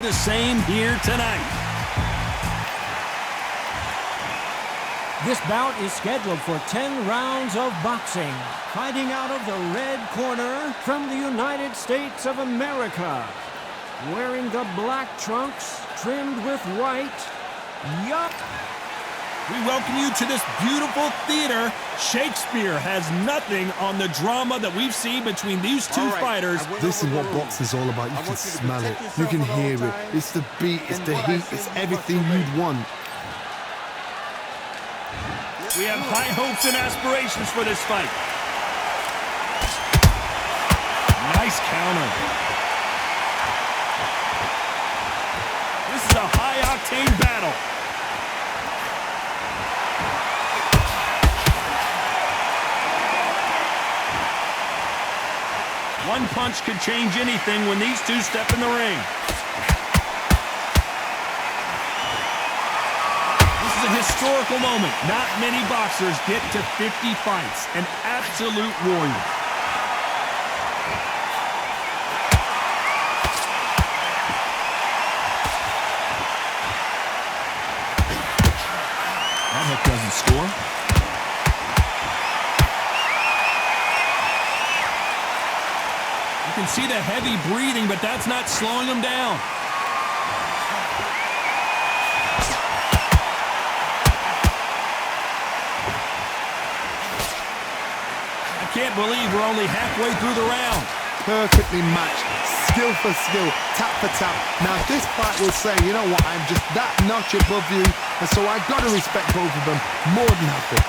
The same here tonight. This bout is scheduled for 10 rounds of boxing. Fighting out of the red corner from the United States of America. Wearing the black trunks trimmed with white. Yup. We welcome you to this beautiful theater. Shakespeare has nothing on the drama that we've seen between these two fighters. This is what boxing's all about. You can smell it. You can hear it. It's the beat, it's the heat, it's everything you'd want. We have high hopes and aspirations for this fight. Nice counter. This is a high-octane battle. One punch could change anything when these two step in the ring. This is a historical moment. Not many boxers get to 50 fights. An absolute warrior. That hook doesn't score. You can see the heavy breathing, but that's not slowing him down. I can't believe we're only halfway through the round. Perfectly matched, skill for skill, tap for tap. Now this fight will say, you know what, I'm just that notch above you, and so I've got to respect both of them more than happy.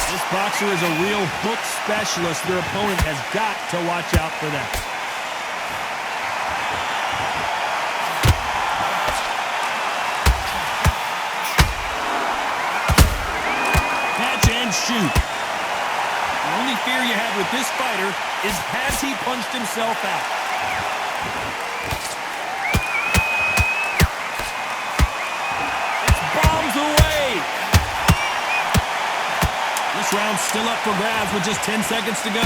This boxer is a real hook specialist. Their opponent has got to watch out for that. Catch and shoot. The only fear you have with this fighter is has he punched himself out? It's bombs away. This round's still up for grabs with just 10 seconds to go.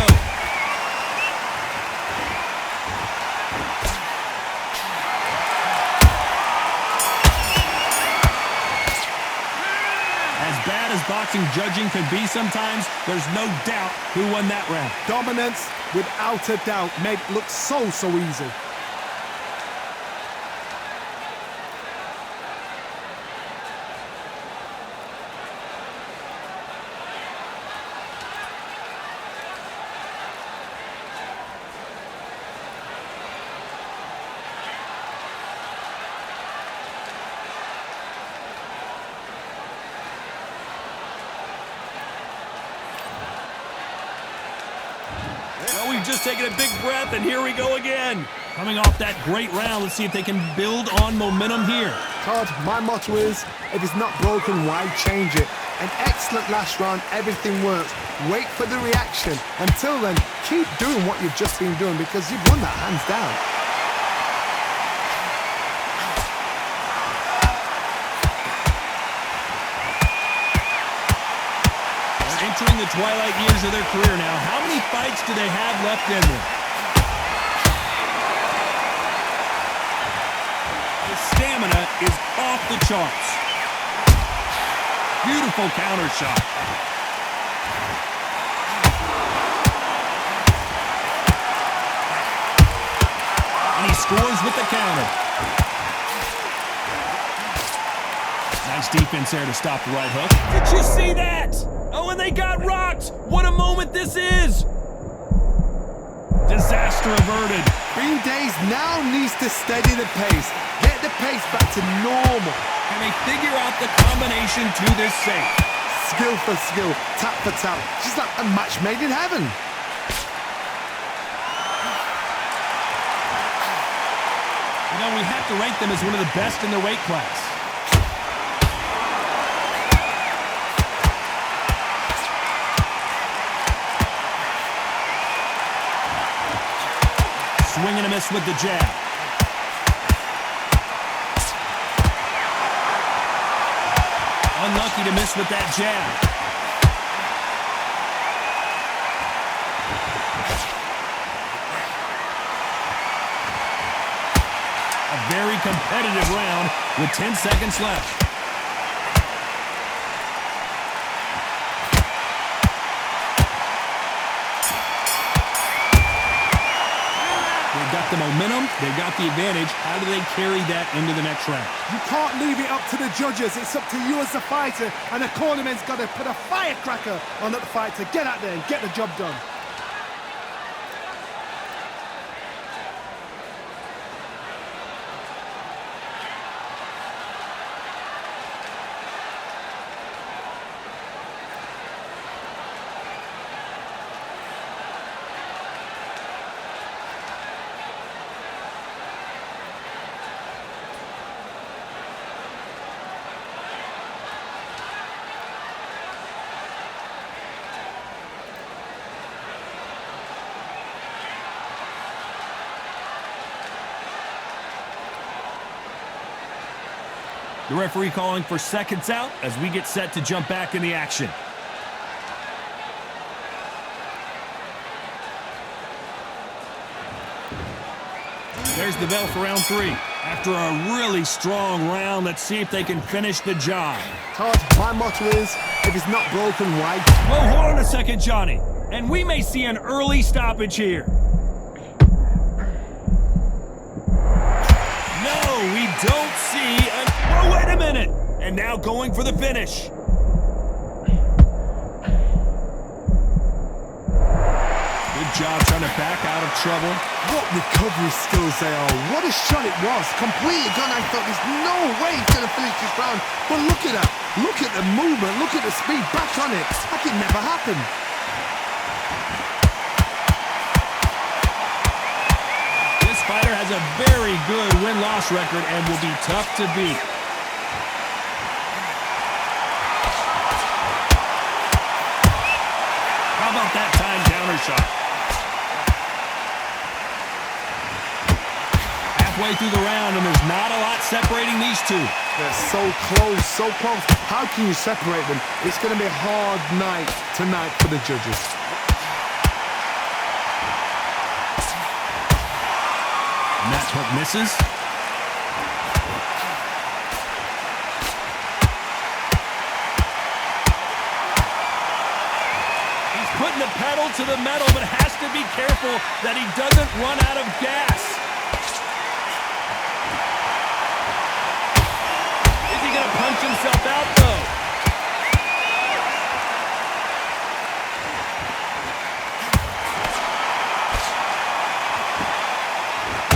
As bad as boxing judging could be sometimes, there's no doubt who won that round. Dominance, without a doubt, made it look so easy. Well, we've just taken a big breath, and here we go again. Coming off that great round, let's see if they can build on momentum here. Todd, my motto is, if it's not broken, why change it? An excellent last round, everything works. Wait for the reaction. Until then, keep doing what you've just been doing because you've won that hands down. Entering the twilight years of their career now. How many fights do they have left in them? The stamina is off the charts. Beautiful counter shot. And he scores with the counter. Nice defense there to stop the right hook. Did you see that? Oh, and they got rocked! What a moment this is! Disaster averted. Green Days now needs to steady the pace. Get the pace back to normal. Can they figure out the combination to this safe? Skill for skill, tap for tap. Just like a match made in heaven. You know, we have to rank them as one of the best in their weight class. Swing and a miss with the jab. Unlucky to miss with that jab. very competitive round with 10 seconds left. They've got the momentum. They've got the advantage. How do they carry that into the next round? You can't leave it up to the judges. It's up to you as the fighter, and the cornerman's got to put a firecracker on that fight to get out there and get the job done. The referee calling for seconds out as we get set to jump back in the action. There's the bell for round 3. After a really strong round, let's see if they can finish the job. Todd, my motto is, if it's not broken, why? Well, hold on a second, Johnny. And we may see an early stoppage here. No, we don't see an... Oh, wait a minute! And now going for the finish. Good job trying to back out of trouble. What recovery skills they are. What a shot it was. Completely gone. I thought there's no way he's going to finish this round. But look at that. Look at the movement. Look at the speed. Back on it. Like it never happened. This fighter has a very good win-loss record and will be tough to beat. How about that time counter shot? Halfway through the round, and there's not a lot separating these two. They're so close, so close. How can you separate them? It's going to be a hard night tonight for the judges. And that hook misses. He's putting the pedal to the metal, but has to be careful that he doesn't run out of gas. Is he going to punch himself out, though?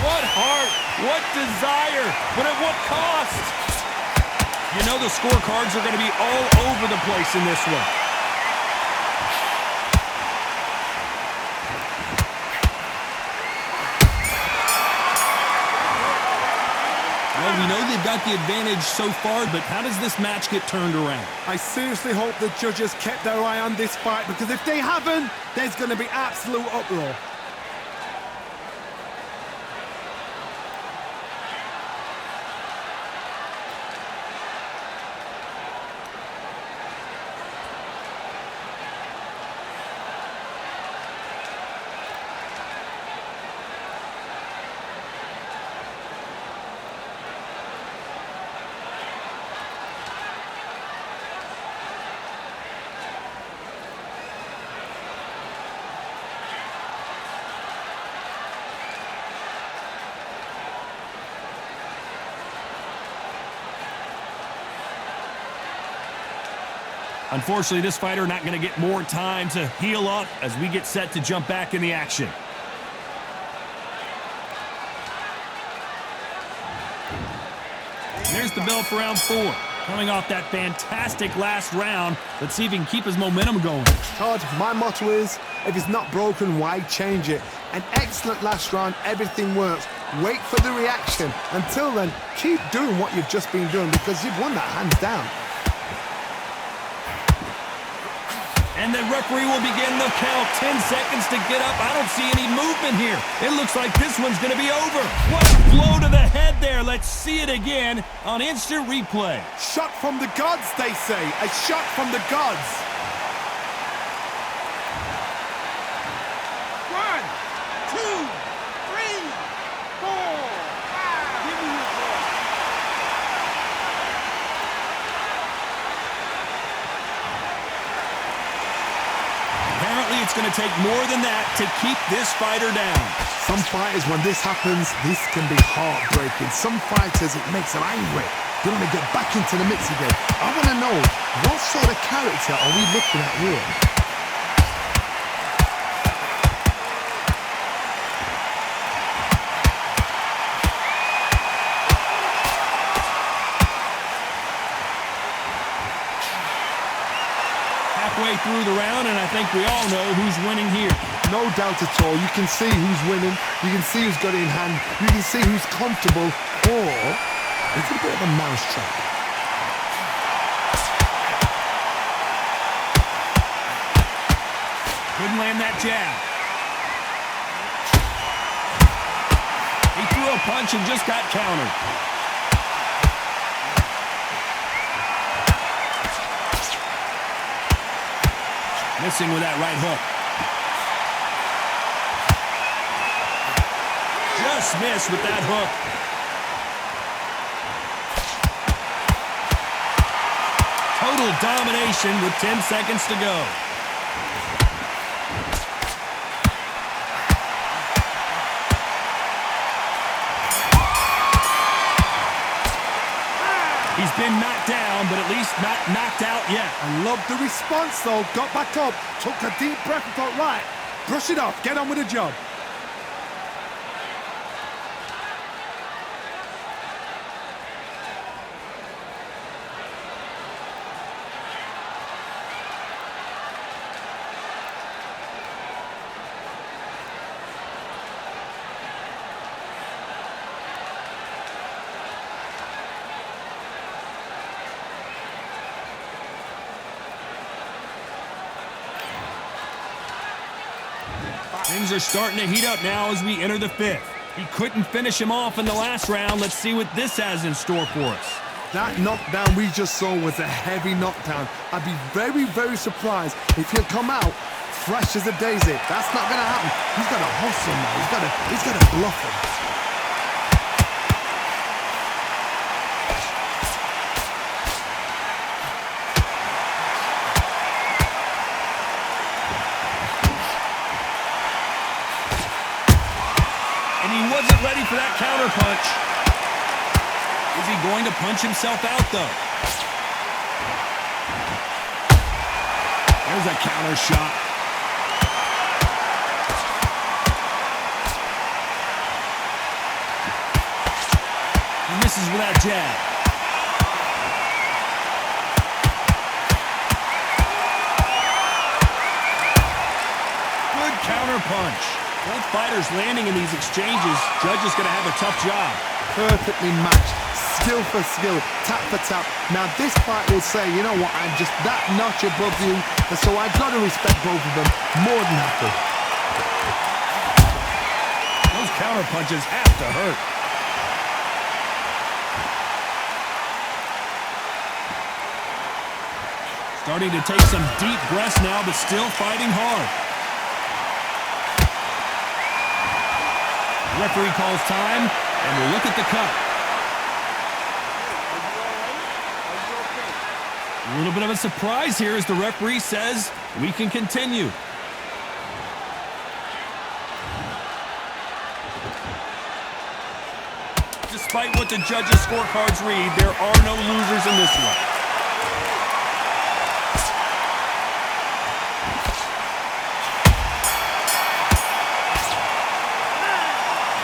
What heart, what desire, but at what cost? You know the scorecards are going to be all over the place in this one. Well, we know they've got the advantage so far, but how does this match get turned around? I seriously hope the judges kept their eye on this fight, because if they haven't, there's going to be absolute uproar. Unfortunately, this fighter not going to get more time to heal up as we get set to jump back in the action. There's the bell for round 4. Coming off that fantastic last round, let's see if he can keep his momentum going. Todd, my motto is, if it's not broken, why change it? An excellent last round, everything works. Wait for the reaction. Until then, keep doing what you've just been doing, because you've won that hands down. And the referee will begin the count. 10 seconds to get up. I don't see any movement here. It looks like this one's going to be over. What a blow to the head there. Let's see it again on instant replay. Shot from the gods, they say. A shot from the gods. 1, 2, 3, 4, 5. Give me take more than that to keep this fighter down. Some fighters, when this happens, this can be heartbreaking. Some fighters, it makes them angry. They want to get back into the mix again. I want to know, what sort of character are we looking at here? Halfway through the round, and I think we all know who's winning here. No doubt at all. You can see who's winning. You can see who's got it in hand. You can see who's comfortable. Or it's a bit of a mousetrap. Couldn't land that jab. He threw a punch and just got countered. Missing with that right hook. Just missed with that hook. Total domination with 10 seconds to go. He's been knocked down, but at least not knocked out yet. I love the response, though. Got back up, took a deep breath and thought, right, brush it off, get on with the job. Things are starting to heat up now as we enter the fifth. He couldn't finish him off in the last round. Let's see what this has in store for us. That knockdown we just saw was a heavy knockdown. I'd be very, very surprised if he'll come out fresh as a daisy. That's not going to happen. He's got to hustle now. He's got to bluff him. And he wasn't ready for that counter punch. Is he going to punch himself out, though? There's a counter shot. He misses with that jab. Good counter punch. Both fighters landing in these exchanges. Judge is going to have a tough job. Perfectly matched, skill for skill, tap for tap. Now this fight will say, you know what, I'm just that notch above you, and so I've got to respect both of them more than happy. Those counter punches have to hurt. Starting to take some deep breaths now, but still fighting hard. Referee calls time, and we'll look at the cut. A little bit of a surprise here as the referee says we can continue. Despite what the judges' scorecards read, there are no losers in this one.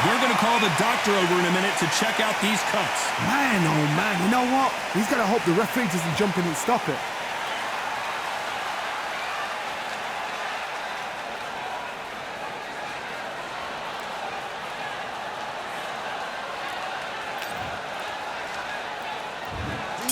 We're going to call the doctor over in a minute to check out these cuts. Man, oh man, you know what? He's got to hope the referee doesn't jump in and stop it.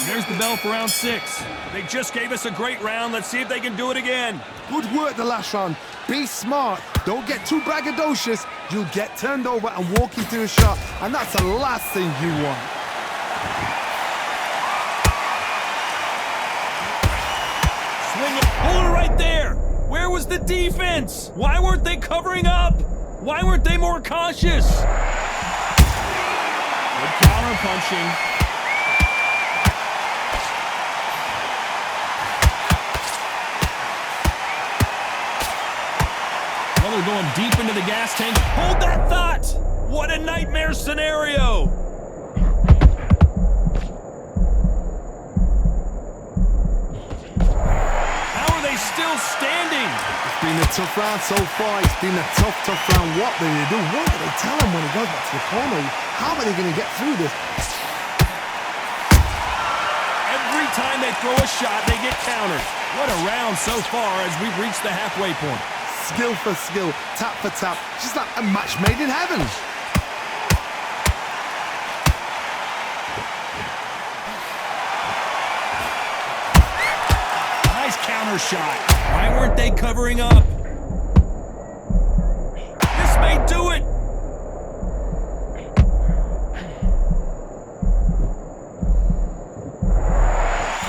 There's the bell for round 6. They just gave us a great round. Let's see if they can do it again. Good work the last round. Be smart. Don't get too braggadocious. You'll get turned over and walk into a shot, and that's the last thing you want. Swing it. Hold it right there. Where was the defense? Why weren't they covering up? Why weren't they more cautious? Good counter punching. we're going deep into the gas tank. Hold that thought! What a nightmare scenario! How are they still standing? It's been a tough round so far. It's been a tough round. What do they do? What do they tell him when he goes back to the corner? How are they going to get through this? Every time they throw a shot, they get countered. What a round so far as we've reached the halfway point. Skill for skill, tap for tap. Just like a match made in heaven. Nice counter shot. Why weren't they covering up? This may do it.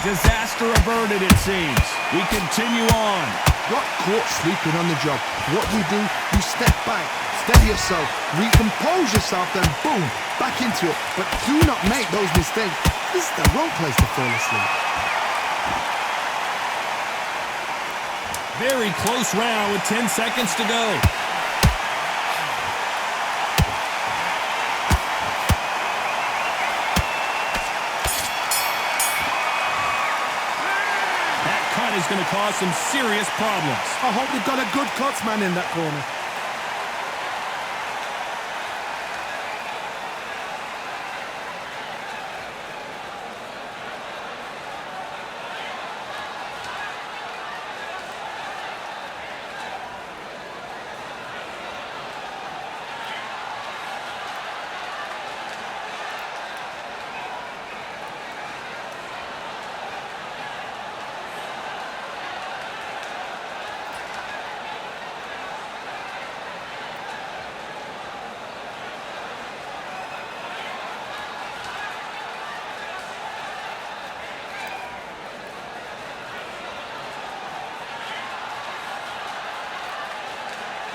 Disaster averted, it seems. We continue on. Got caught sleeping on the job. What do? You step back, steady yourself, recompose yourself, then boom, back into it. But do not make those mistakes. This is the wrong place to fall asleep. Very close round with 10 seconds to go. Is going to cause some serious problems. I hope they've got a good cutsman in that corner.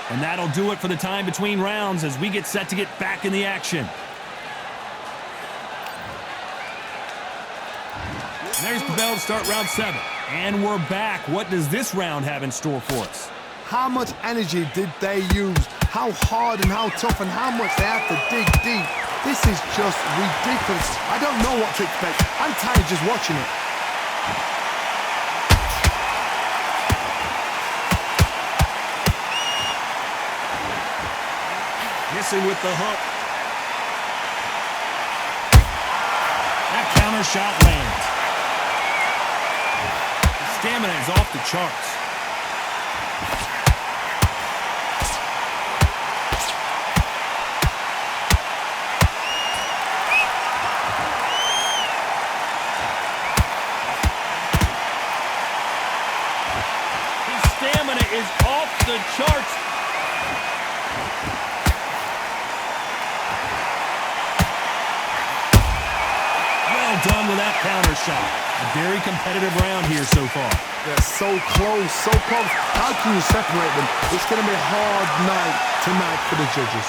And that'll do it for the time between rounds as we get set to get back in the action. There's the bell to start round 7. And we're back. What does this round have in store for us? How much energy did they use? How hard and how tough and how much they have to dig deep? This is just ridiculous. I don't know what to expect. I'm tired just watching it. Missing with the hook. That counter shot lands. The stamina is off the charts. His stamina is off the charts. Done with that counter shot. A very competitive round here so far. They're so close, so close. How can you separate them? It's going to be a hard night tonight for the judges.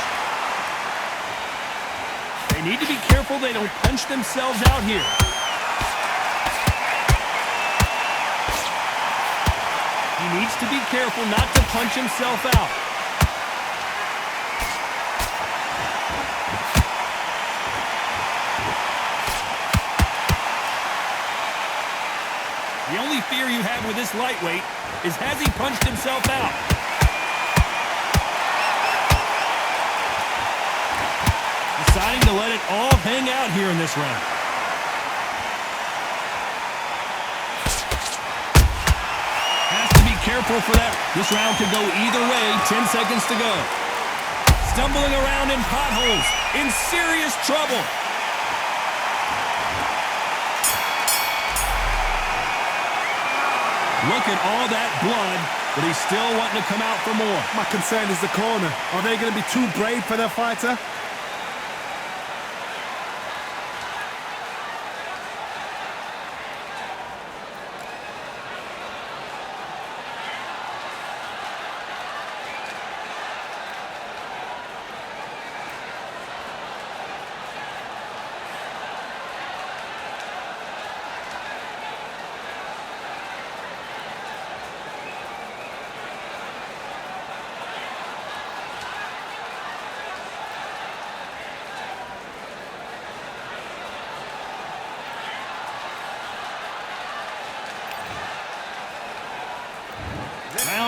They need to be careful they don't punch themselves out here. He needs to be careful not to punch himself out. The only fear you have with this lightweight is has he punched himself out? Deciding to let it all hang out here in this round. Has to be careful for that. This round could go either way. 10 seconds to go. Stumbling around in potholes. In serious trouble. Look at all that blood, but he's still wanting to come out for more. My concern is the corner. Are they going to be too brave for their fighter?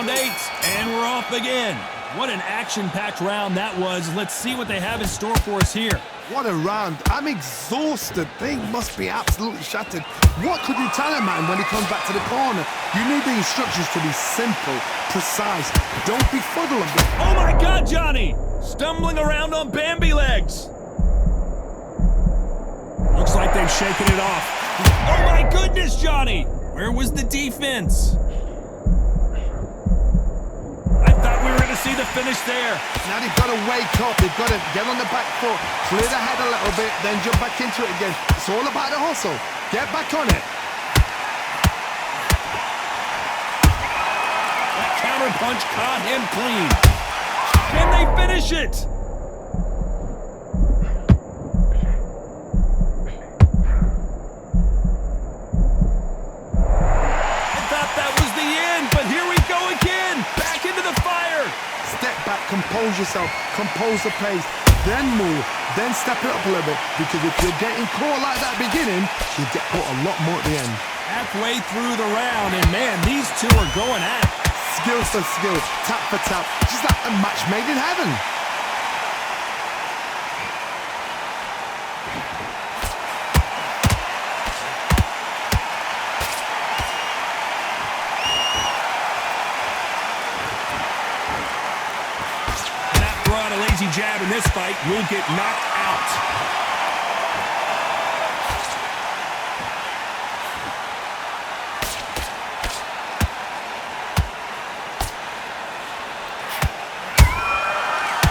round 8, and we're off again. What an action-packed round that was. Let's see what they have in store for us here. What a round. I'm exhausted. They must be absolutely shattered. What could you tell a man when he comes back to the corner? You need the instructions to be simple, precise. Don't befuddle him. Oh my God, Johnny! Stumbling around on Bambi legs. Looks like they've shaken it off. Oh my goodness, Johnny! Where was the defense? I thought we were going to see the finish there. Now they've got to wake up. They've got to get on the back foot, clear the head a little bit, then jump back into it again. It's all about the hustle. Get back on it. That counter punch caught him clean. Can they finish it? Compose yourself, compose the pace, then move, then step it up a little bit, because if you're getting caught like that beginning, you get caught a lot more at the end. Halfway through the round, and man, these two are going at it. Skill for skill, tap for tap, just like a match made in heaven. Jab in this fight will get knocked out.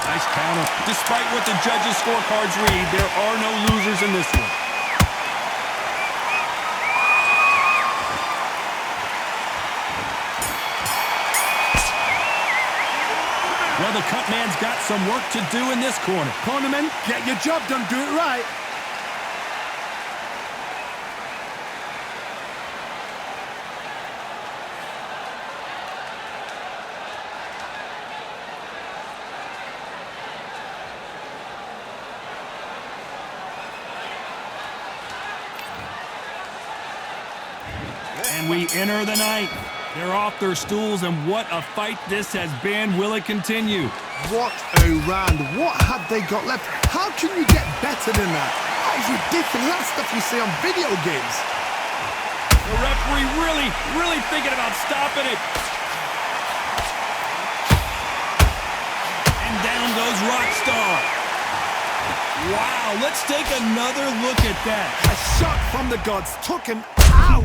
Nice counter. Despite what the judges' scorecards read, there are no losers in this one. Well, the cut man's got some work to do in this corner. Cornerman, get your job done, do it right. And we enter the night. They're off their stools, and what a fight this has been. Will it continue? What a round. What have they got left? How can you get better than that? That is ridiculous. That's stuff you see on video games. The referee really thinking about stopping it. And down goes Rockstar. Wow, let's take another look at that. A shot from the gods took him out.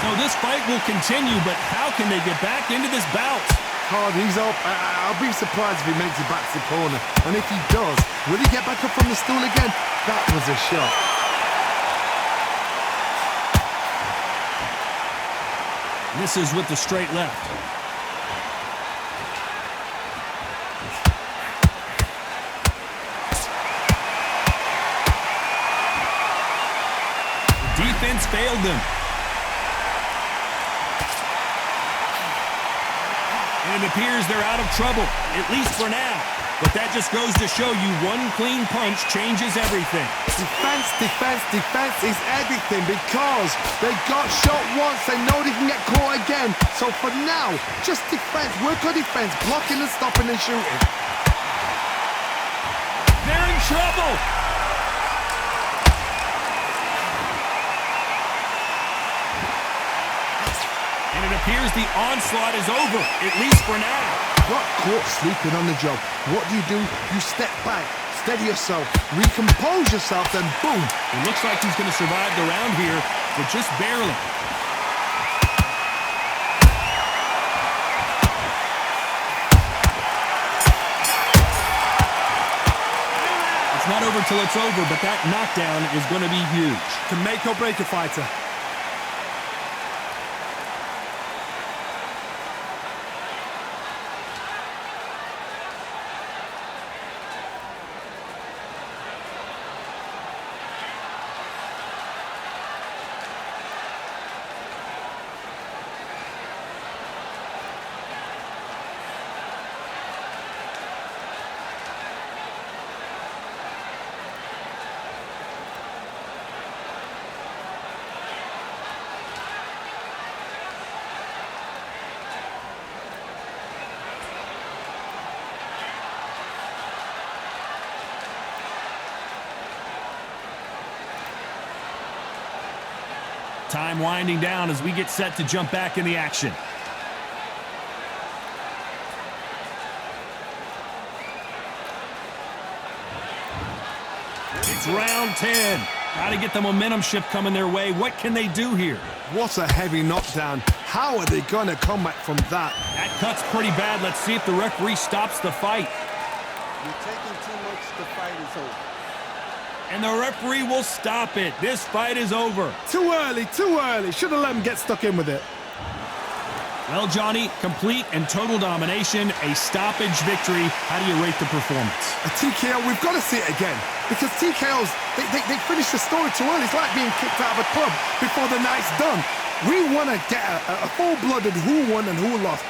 So this fight will continue, but how can they get back into this bout? Hard, he's up. I'll be surprised if he makes it back to the corner. And if he does, will he get back up from the stool again? That was a shot. This is with the straight left. The defense failed them. And it appears they're out of trouble, at least for now. But that just goes to show you one clean punch changes everything. Defense, defense, defense is everything, because they got shot once, they know they can get caught again. So for now, just defense, work on defense, blocking and stopping and shooting. They're in trouble. And it appears the onslaught is over, at least for now. Got caught sleeping on the job. What do? You step back, steady yourself, recompose yourself, then boom. It looks like he's going to survive the round here, but just barely. It's not over till it's over, but that knockdown is going to be huge. To make or break a fighter. Time winding down as we get set to jump back in the action. It's round 10. Got to get the momentum shift coming their way. What can they do here? What a heavy knockdown. How are they going to come back from that? That cut's pretty bad. Let's see if the referee stops the fight. You're taking too much. The fight is over. And the referee will stop it. This fight is over. Too early, too early. Should have let him get stuck in with it. Well, Johnny, complete and total domination, a stoppage victory. How do you rate the performance? A TKO, we've got to see it again. Because TKOs, they finish the story too early. It's like being kicked out of a club before the night's done. We want to get a full-blooded who won and who lost.